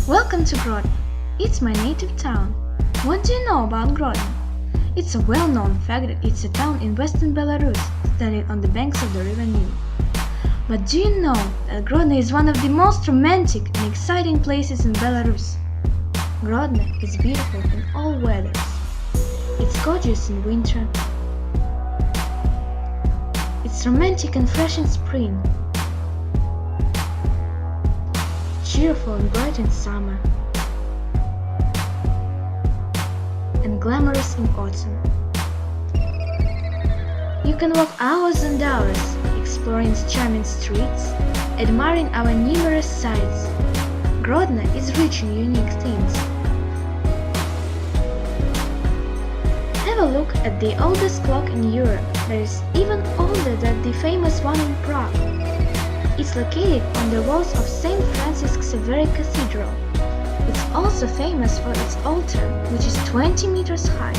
Welcome to Grodno. It's my native town. What do you know about Grodno? It's a well-known fact that it's a town in western Belarus, standing on the banks of the river Nil. But do you know that Grodno is one of the most romantic and exciting places in Belarus? Grodno is beautiful in all weathers. It's gorgeous in winter. It's romantic and fresh in spring. Cheerful and bright in summer, and glamorous in autumn. You can walk hours and hours, exploring its charming streets, admiring our numerous sights. Grodno is rich in unique things. Have a look at the oldest clock in Europe that is even older than the famous one in Prague. It's located on the walls of St. Francis Xavier Cathedral. It's also famous for its altar, which is 20 meters high.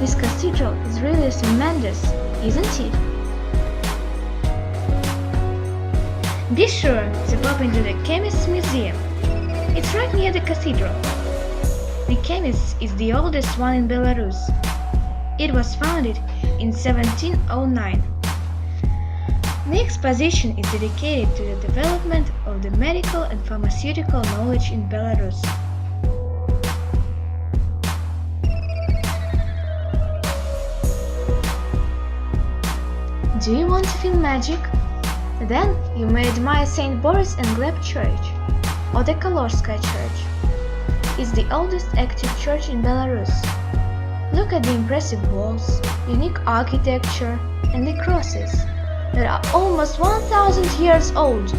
This cathedral is really tremendous, isn't it? Be sure to pop into the Chemist's Museum. It's right near the cathedral. The Chemist is the oldest one in Belarus. It was founded in 1709. The exposition is dedicated to the development of the medical and pharmaceutical knowledge in Belarus. Do you want to feel magic? Then you may admire St. Boris and Gleb Church, or the Kalorskaya Church. It's the oldest active church in Belarus. Look at the impressive walls, unique architecture, and the crosses that are almost 1,000 years old.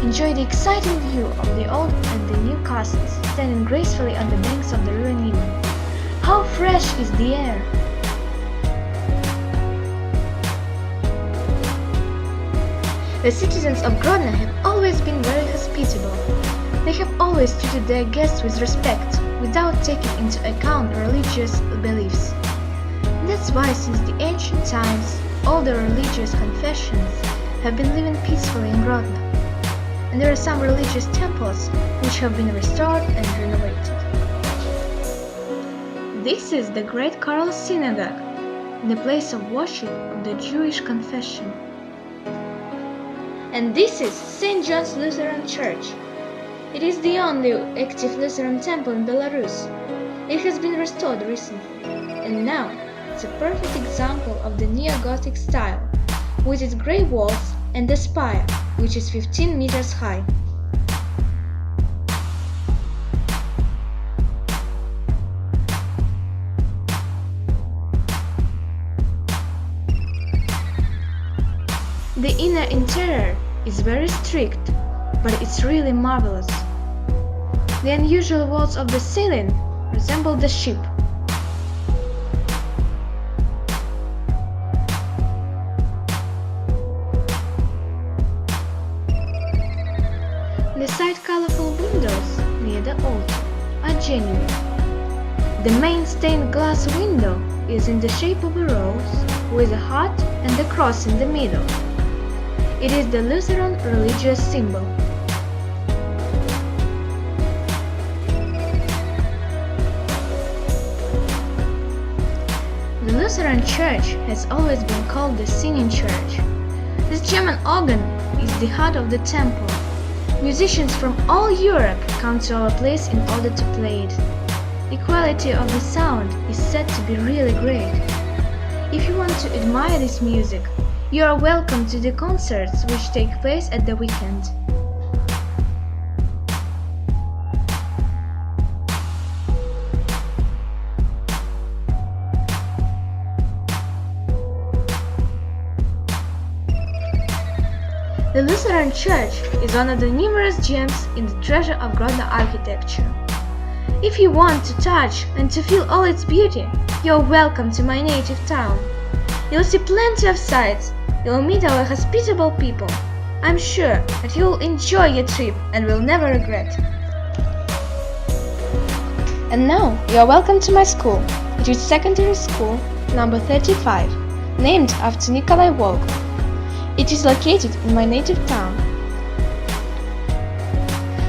Enjoy the exciting view of the old and the new castles standing gracefully on the banks of the river Nil. How fresh is the air! The citizens of Grodno have always been very hospitable. They have always treated their guests with respect, without taking into account religious beliefs. That's why since the ancient times, all the religious confessions have been living peacefully in Grodno, and there are some religious temples which have been restored and renovated. This is the Great Carol Synagogue, the place of worship of the Jewish confession. And this is St. John's Lutheran Church. It is the only active Lutheran temple in Belarus. It has been restored recently, and now it's a perfect example of the neo-Gothic style, with its grey walls and the spire, which is 15 meters high. The inner interior is very strict, but it's really marvelous. The unusual walls of the ceiling resemble the ship. The side colorful windows near the altar are genuine. The main stained glass window is in the shape of a rose with a heart and a cross in the middle. It is the Lutheran religious symbol. The Lutheran Church has always been called the singing church. This German organ is the heart of the temple. Musicians from all Europe come to our place in order to play it. The quality of the sound is said to be really great. If you want to admire this music, you are welcome to the concerts which take place at the weekend. The Lutheran Church is one of the numerous gems in the treasure of Grodno architecture. If you want to touch and to feel all its beauty, you're welcome to my native town. You'll see plenty of sights, you'll meet our hospitable people. I'm sure that you'll enjoy your trip and will never regret. And now you're welcome to my school. It is secondary school number 35, named after Nikolai Volkov. It is located in my native town.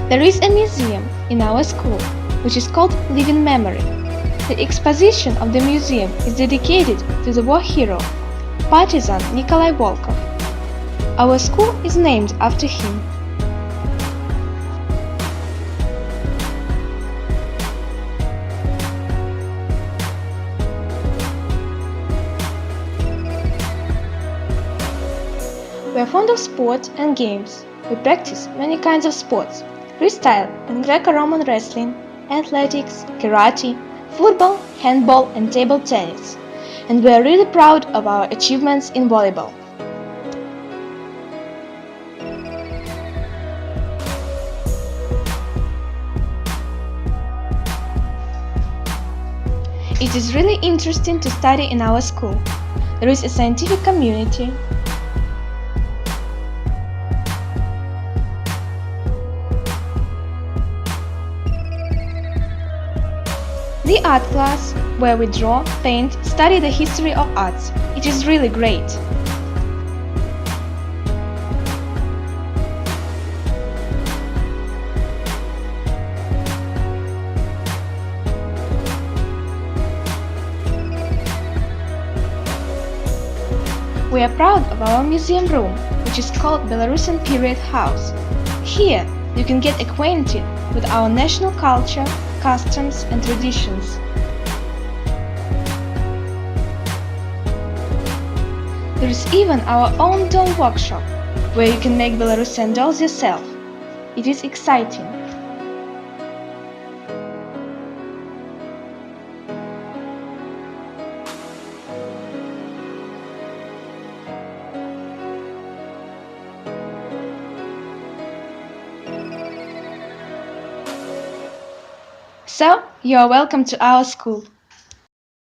There is a museum in our school which is called Living Memory. The exposition of the museum is dedicated to the war hero, partisan Nikolai Volkov. Our school is named after him. We are fond of sport and games. We practice many kinds of sports: freestyle and Greco-Roman wrestling, athletics, karate, football, handball and table tennis. And we are really proud of our achievements in volleyball. It is really interesting to study in our school. There is a scientific community, the art class, where we draw, paint, study the history of arts. It is really great. We are proud of our museum room, which is called Belarusian Period House. Here, you can get acquainted with our national culture, customs and traditions. There is even our own doll workshop, where you can make Belarusian dolls yourself. It is exciting. So, you are welcome to our school.